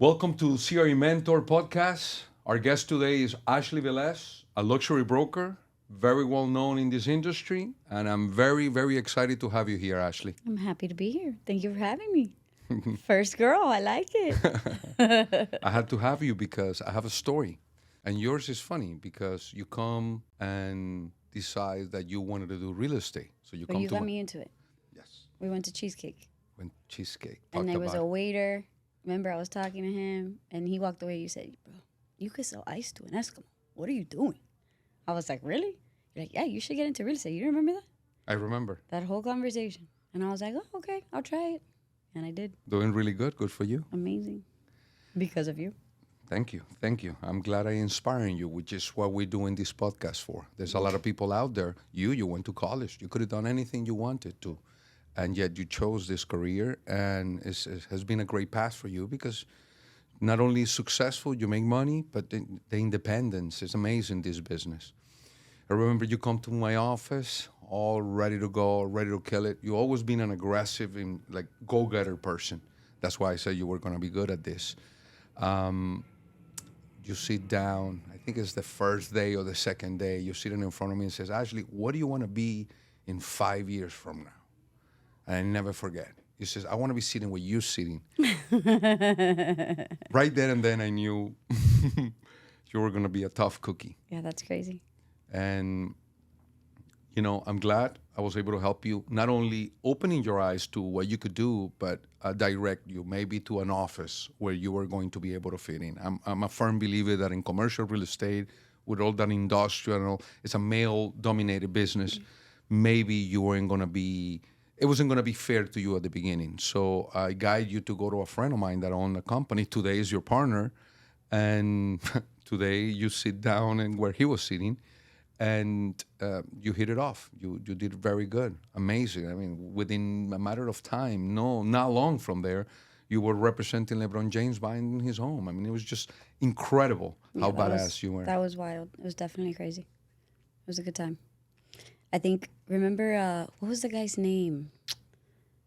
Welcome to CRE Mentor Podcast. Our guest today is Ashley Velez, a luxury broker, very well known in this industry, and I'm very, very excited to have you here, Ashley. I'm happy to be here. Thank you for having me. First girl, I like it. I had to have you because I have a story, and yours is funny because you come and decide that you wanted to do real estate. So you But come you to got me into it. Yes, We went to Cheesecake. when cheesecake. And Talked there was about a it. waiter. Remember, I was talking to him, and he walked away. You said, bro, you could sell ice to an Eskimo. What are you doing? I was like, really? You're like, yeah, you should get into real estate. You remember that? I remember That whole conversation. And I was like, oh, okay, I'll try it. And I did. doing really good. Good for you. Amazing. Because of you. Thank you. Thank you. I'm glad I inspiring you, which is what we're doing this podcast for. There's a lot of people out there. You went to college. You could have done anything you wanted to. And yet you chose this career, and it has been a great path for you because not only is successful, you make money, but the independence is amazing, this business. I remember you come to my office all ready to go, ready to kill it. You always been an aggressive and like go-getter person. That's why I said you were going to be good at this. You sit down, I think it's the first day or the second day, you're sitting in front of me and says, Ashley, what do you want to be in 5 years from now? And I never forget. He says, I want to be sitting where you're sitting. Right there and then I knew you were going to be a tough cookie. Yeah, that's crazy. And, I'm glad I was able to help you, not only opening your eyes to what you could do, but direct you maybe to an office where you were going to be able to fit in. I'm a firm believer that in commercial real estate, with all that industrial, it's a male-dominated business, maybe you weren't going to be, it wasn't going to be fair to you at the beginning. So I guide you to go to a friend of mine that owned a company. Today is your partner. And today you sit down and where he was sitting, and you hit it off. You did very good, amazing. I mean, within a matter of time, not long from there, you were representing LeBron James buying his home. I mean, it was just incredible how Yeah, badass you were. That was wild. It was definitely crazy. It was a good time. I think, remember, what was the guy's name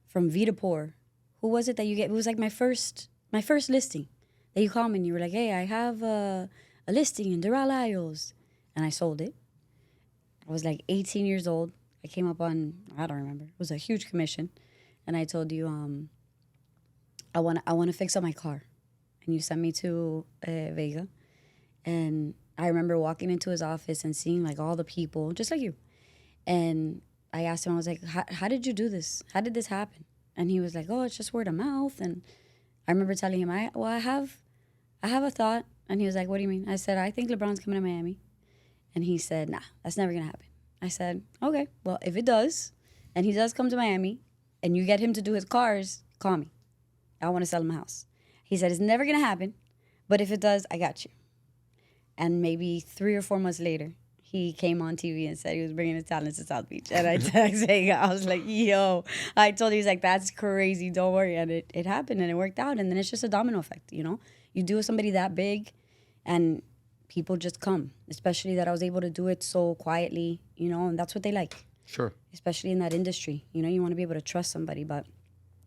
from Vitapor? Who was it that you get? It was like my first listing that you called me and you were like, hey, I have a listing in Doral Isles. And I sold it. I was like 18 years old. I came up on, I don't remember. It was a huge commission. And I told you, I want to fix up my car. And you sent me to Vega. And I remember walking into his office and seeing like all the people, just like you. And I asked him, I was like, how did you do this? How did this happen? And he was like, oh, it's just word of mouth. And I remember telling him, I have a thought. And he was like, what do you mean? I said, I think LeBron's coming to Miami. And he said, nah, that's never going to happen. I said, okay, well, if it does, and he does come to Miami, and you get him to do his cars, call me. I want to sell him a house. He said, it's never going to happen, but if it does, I got you. And maybe 3 or 4 months later, he came on TV and said he was bringing his talents to South Beach. And I texted him, I was like, yo. I told him, he's like, that's crazy, don't worry. And it happened, and it worked out. And then it's just a domino effect, You do with somebody that big, and people just come, especially that I was able to do it so quietly, and that's what they like. Sure. Especially in that industry. You want to be able to trust somebody, but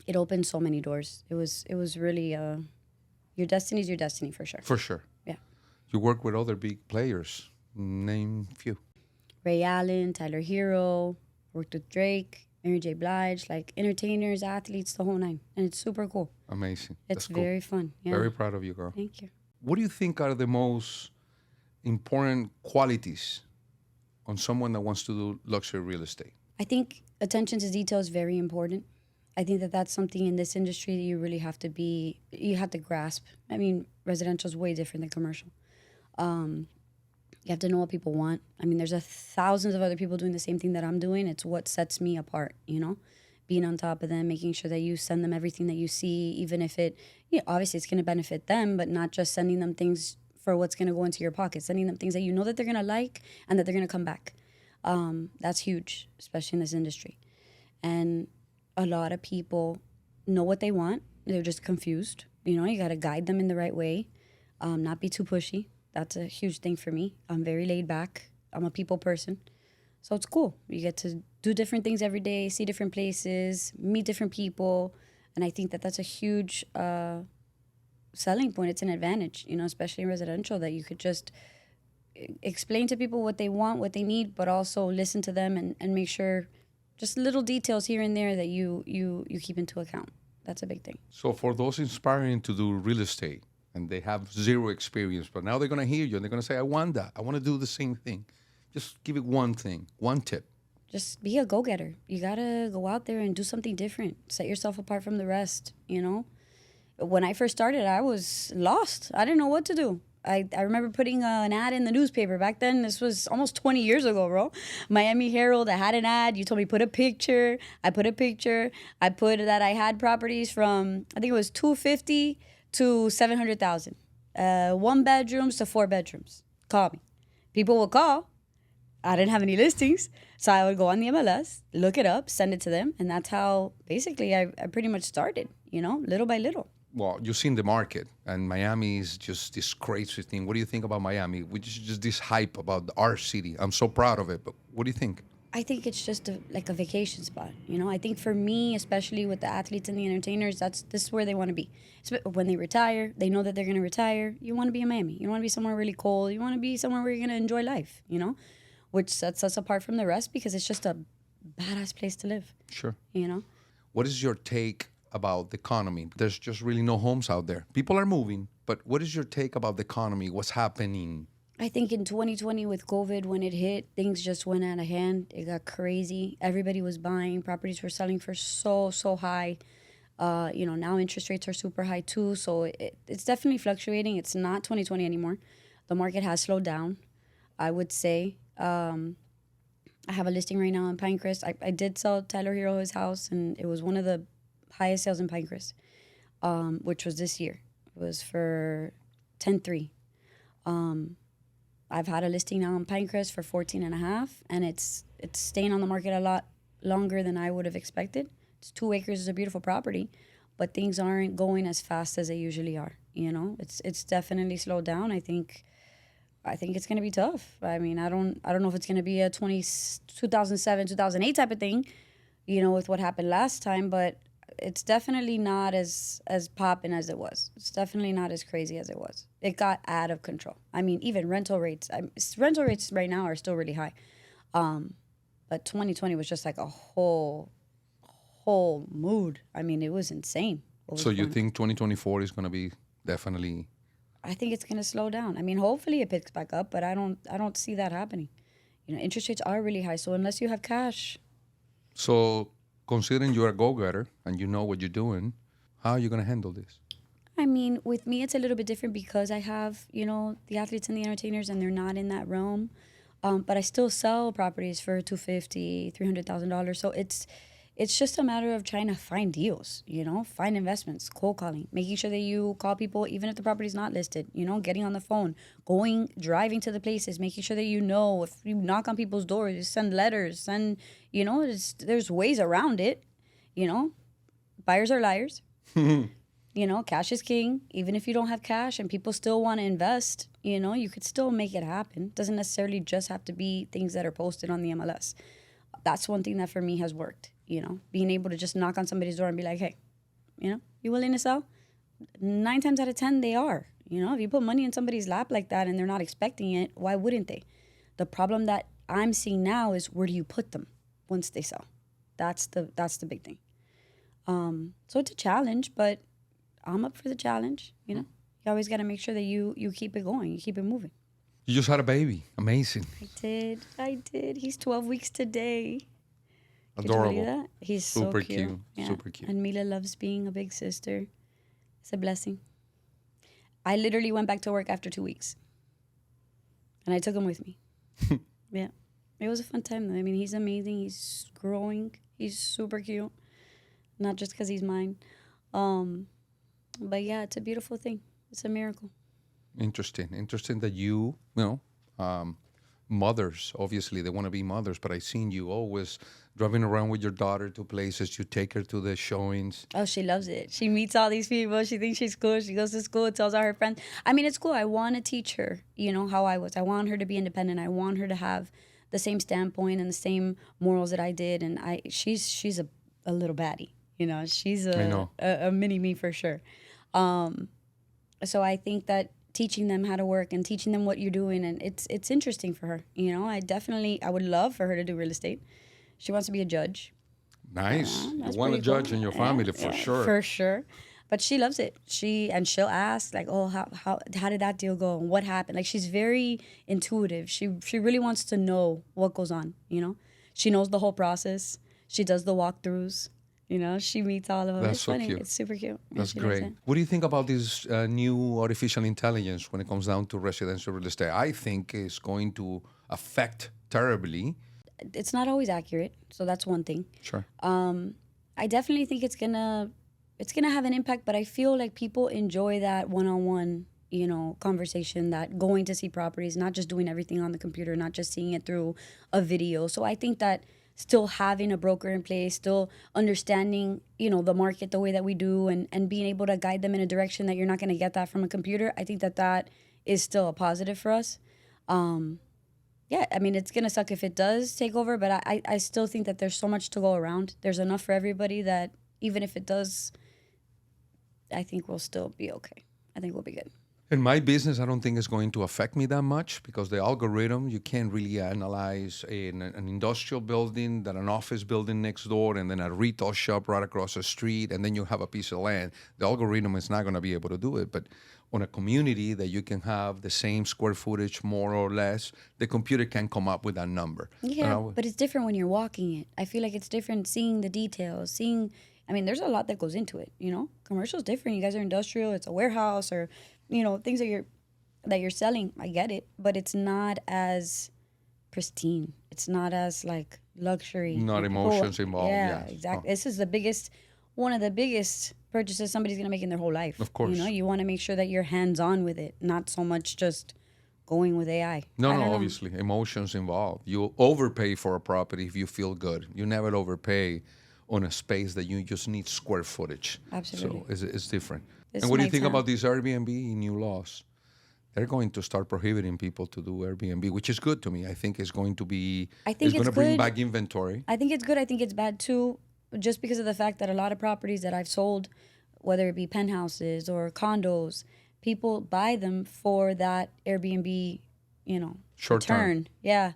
it opened so many doors. It was really, your destiny is your destiny for sure. For sure. Yeah. You work with other big players. Name few. Ray Allen, Tyler Hero, worked with Drake, Mary J. Blige, like entertainers, athletes, the whole nine. And it's super cool. Amazing. It's That's cool. very fun. Yeah. Very proud of you, girl. Thank you. What do you think are the most important qualities on someone that wants to do luxury real estate? I think attention to detail is very important. I think that that's something in this industry that you really have to grasp. I mean, residential is way different than commercial. You have to know what people want. I mean, there's thousands of other people doing the same thing that I'm doing. It's what sets me apart, Being on top of them, making sure that you send them everything that you see, even if obviously it's going to benefit them, but not just sending them things for what's going to go into your pocket, sending them things that you know that they're going to like and that they're going to come back. That's huge, especially in this industry. And a lot of people know what they want. They're just confused. You got to guide them in the right way, not be too pushy. That's a huge thing for me. I'm very laid back. I'm a people person. So it's cool. You get to do different things every day, see different places, meet different people. And I think that that's a huge selling point. It's an advantage, especially in residential, that you could just explain to people what they want, what they need, but also listen to them and make sure just little details here and there that you keep into account. That's a big thing. So for those inspiring to do real estate and they have zero experience, but now they're going to hear you and they're going to say, I want that. I want to do the same thing. Just give it one thing, one tip. Just be a go-getter. You got to go out there and do something different. Set yourself apart from the rest, When I first started, I was lost. I didn't know what to do. I remember putting an ad in the newspaper. Back then, this was almost 20 years ago, bro. Miami Herald, I had an ad. You told me put a picture. I put a picture. I put that I had properties from, I think it was 250 to 700,000. 1 bedrooms to 4 bedrooms. Call me. People would call. I didn't have any listings. So I would go on the MLS, look it up, send it to them. And that's how basically I pretty much started, little by little. Well, you've seen the market, and Miami is just this crazy thing. What do you think about Miami? Which is just this hype about our city. I'm so proud of it, but what do you think? I think it's just like a vacation spot. I think for me, especially with the athletes and the entertainers, this is where they want to be. When they retire, they know that they're going to retire. You want to be in Miami. You don't want to be somewhere really cold. You want to be somewhere where you're going to enjoy life, which sets us apart from the rest because it's just a badass place to live. Sure. What is your take about the economy? There's just really no homes out there. People are moving, but what is your take about the economy? What's happening? I think in 2020 with COVID, when it hit, things just went out of hand. It got crazy. Everybody was buying. Properties were selling for so high. Now interest rates are super high too. So it's definitely fluctuating. It's not 2020 anymore. The market has slowed down, I would say. I have a listing right now in Pinecrest. I did sell Tyler Hero his house, and it was one of the highest sales in Pinecrest, which was this year. It was for 10.3. I've had a listing now in Pinecrest for 14.5, and it's staying on the market a lot longer than I would have expected. It's 2 acres. It's a beautiful property, but things aren't going as fast as they usually are. It's definitely slowed down. I think it's going to be tough. I mean, I don't know if it's going to be a 2007, 2008 type of thing, with what happened last time, but it's definitely not as popping as it was. It's definitely not as crazy as it was. It got out of control. I mean, even rental rates right now are still really high. But 2020 was just like a whole mood. I mean, it was insane. So you think 2024 is going to be definitely... I think it's going to slow down. I mean, hopefully it picks back up, but I don't see that happening. Interest rates are really high, so unless you have cash. So considering you're a go-getter and you know what you're doing, how are you going to handle this? I mean, with me, it's a little bit different because I have, the athletes and the entertainers, and they're not in that realm. But I still sell properties for $250,000, $300,000. So it's just a matter of trying to find deals, find investments, cold calling, making sure that you call people even if the property's not listed, getting on the phone, driving to the places, making sure that if you knock on people's doors, you send letters, there's ways around it, buyers are liars. Cash is king. Even if you don't have cash and people still want to invest, you could still make it happen. Doesn't necessarily just have to be things that are posted on the MLS. That's one thing that for me has worked. Being able to just knock on somebody's door and be like, hey, you willing to sell? 9 times out of 10, they are. If you put money in somebody's lap like that and they're not expecting it, why wouldn't they? The problem that I'm seeing now is where do you put them once they sell? That's the big thing. So it's a challenge, but I'm up for the challenge. You always got to make sure that you keep it going, you keep it moving. You just had a baby. Amazing. I did. He's 12 weeks today. Adorable. That? He's super so cute. Yeah. Super cute. And Mila loves being a big sister. It's a blessing. I literally went back to work after 2 weeks. And I took him with me. Yeah. It was a fun time, though. I mean, he's amazing. He's growing. He's super cute. Not just because he's mine. But yeah, it's a beautiful thing. It's a miracle. Interesting that you mothers, obviously they want to be mothers, but I seen you always driving around with your daughter to places. You take her to the showings. Oh, she loves it. She meets all these people. She thinks she's cool. She goes to school, tells all her friends. I mean, it's cool. I want to teach her, how I was. I want her to be independent. I want her to have the same standpoint and the same morals that I did. And she's a little baddie. She's a mini me for sure. So I think that teaching them how to work and teaching them what you're doing, and it's interesting for her. You know, I would love for her to do real estate. She wants to be a judge. Nice. You That's want a pretty cool. judge in your Yeah, family for yeah, sure. for sure. But she loves it. She'll ask like, "Oh, how did that deal go? And what happened?" Like she's very intuitive. She really wants to know what goes on. You know, she knows the whole process. She does the walkthroughs. You know, she meets all of them. That's It's so funny. cute. It's super cute. Yeah, That's she loves great. it. What do you think about this new artificial intelligence when it comes down to residential real estate? I think it's going to affect terribly. It's not always accurate, so that's one thing. Sure. I definitely think it's gonna have an impact, but I feel like people enjoy that one-on-one, conversation, that going to see properties, not just doing everything on the computer, not just seeing it through a video. So I think that still having a broker in place, still understanding, the market the way that we do, and being able to guide them in a direction that you're not going to get that from a computer, I think that that is still a positive for us. Yeah, I mean, it's going to suck if it does take over, but I still think that there's so much to go around. There's enough for everybody that even if it does, I think we'll still be okay. I think we'll be good. In my business, I don't think it's going to affect me that much because the algorithm, you can't really analyze an industrial building, then an office building next door, and then a retail shop right across the street, and then you have a piece of land. The algorithm is not going to be able to do it. But on a community that you can have the same square footage, more or less, the computer can come up with that number. Yeah, but it's different when you're walking it. I feel like it's different seeing the details, there's a lot that goes into it, Commercial's different. You guys are industrial, it's a warehouse or, things that you're selling. I get it, but it's not as pristine. It's not as like luxury. Not emotions involved. Yeah, Yes. exactly. This is one of the biggest purchases somebody's gonna make in their whole life. Of course. You want to make sure that you're hands-on with it, not so much just going with AI. No, I don't know. obviously, emotions involved. You overpay for a property if you feel good. You never overpay on a space that you just need square footage. Absolutely. So it's different. This And what do you makes think sense. about these Airbnb new laws? They're going to start prohibiting people to do Airbnb, which is good to me. I think it's going to be. I think it's going it's to bring good. back inventory. I think it's good. I think it's bad too, just because of the fact that a lot of properties that I've sold, whether it be penthouses or condos, people buy them for that Airbnb, Short term. return. Yeah.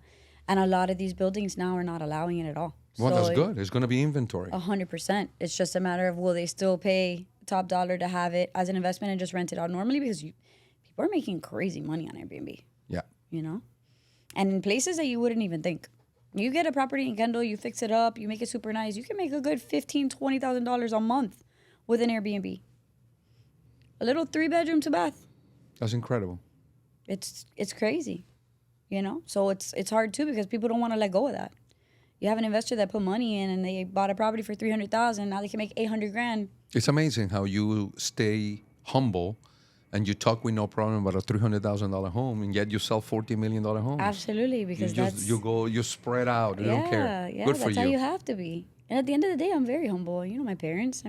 And a lot of these buildings now are not allowing it at all. Well, So that's it- good. It's going to be inventory. 100%. It's just a matter of will they still pay top dollar to have it as an investment and just rent it out normally, because people are making crazy money on Airbnb, Yeah. and in places that you wouldn't even think. You get a property in Kendall, you fix it up, you make it super nice, you can make a good $15,000-$20,000 a month with an Airbnb. A little 3-bedroom to bath. That's incredible. It's crazy, So it's hard too because people don't want to let go of that. You have an investor that put money in and they bought a property for $300,000. Now they can make $800,000. It's amazing how you stay humble and you talk with no problem about a $300,000 home, and yet you sell $40 million homes. Absolutely, because You spread out. You don't care. Yeah, Good for that's how you. you have to be. And at the end of the day, I'm very humble. My parents,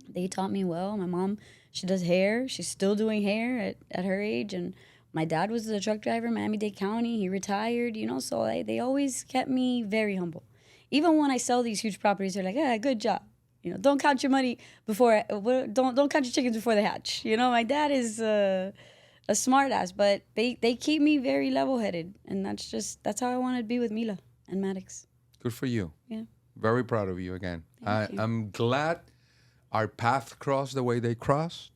they taught me well. My mom, she does hair. She's still doing hair at her age. And my dad was a truck driver in Miami-Dade County. He retired, so they always kept me very humble. Even when I sell these huge properties, they're like, good job. Don't count your money don't count your chickens before they hatch. My dad is a smart ass, but they keep me very level-headed. And that's how I want to be with Mila and Maddox. Good for you. Yeah. Very proud of you again. Thank you. I'm glad our path crossed the way they crossed,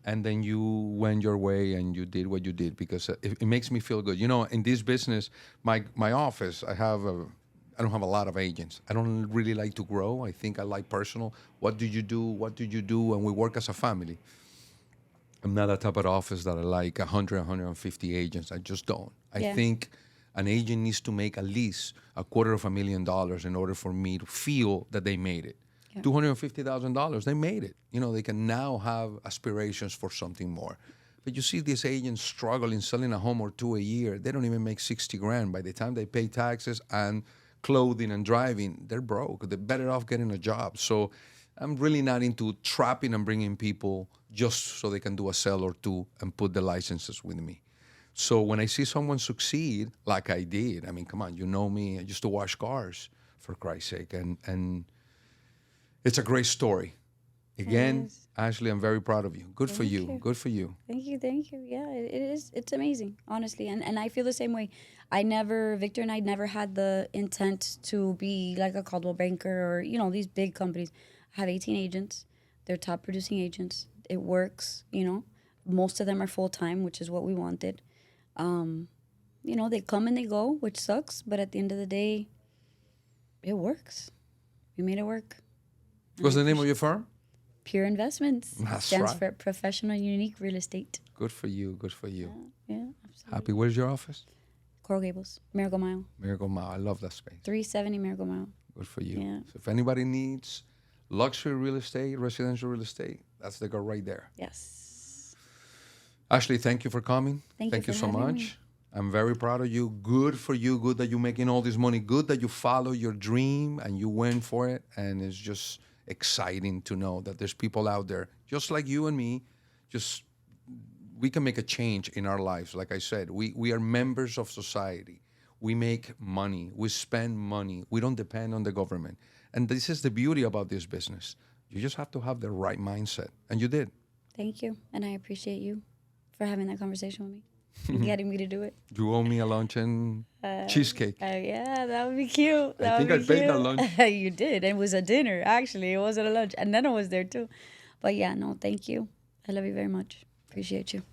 and then you went your way and you did what you did, because it makes me feel good. In this business, my office, I don't have a lot of agents. I don't really like to grow. I think I like personal. What do you do? What do you do? And we work as a family. I'm not a type of office that I like 100, 150 agents. I just don't. I think an agent needs to make at least $250,000 in order for me to feel that they made it. Yeah. $250,000, they made it. They can now have aspirations for something more. But you see these agents struggling, selling a home or two a year. They don't even make 60 grand. By the time they pay taxes and clothing and driving, they're broke. They're better off getting a job. So I'm really not into trapping and bringing people just so they can do a sale or two and put the licenses with me. So when I see someone succeed, like I did, come on, you know me, I used to wash cars, for Christ's sake. And it's a great story. Again, Yes. Ashley, I'm very proud of you. Good for Thank you. you. Good for you. Thank you, thank you. Yeah, it is. It's amazing, honestly, and I feel the same way. Victor and I never had the intent to be like a Caldwell Banker or these big companies. I have 18 agents. They're top producing agents. It works. Most of them are full time, which is what we wanted. They come and they go, which sucks, but at the end of the day, it works. We made it work. What's the name of your firm? Pure Investments. That's Stands right. for Professional Unique Real Estate. Good for you. Good for you. Yeah, absolutely. Happy. Where's your office? Coral Gables, Miracle Mile, Miracle Mile. I love that space. 370 Miracle Mile. Good for you. Yeah. So if anybody needs luxury real estate, residential real estate, that's the girl right there. Yes. Ashley, thank you for coming. Thank you for so having much. me. I'm very proud of you. Good for you. Good that you're making all this money. Good that you follow your dream and you went for it. And it's just exciting to know that there's people out there just like you and me. Just we can make a change in our lives. Like I said, we are members of society. We make money. We spend money. We don't depend on the government. And this is the beauty about this business. You just have to have the right mindset. And you did. Thank you. And I appreciate you for having that conversation with me and getting me to do it. You owe me a lunch and cheesecake. Yeah, that would be cute. I think I paid that lunch. You did. It was a dinner, actually. It wasn't a lunch. And Nana was there, too. But yeah, no, thank you. I love you very much. Appreciate you.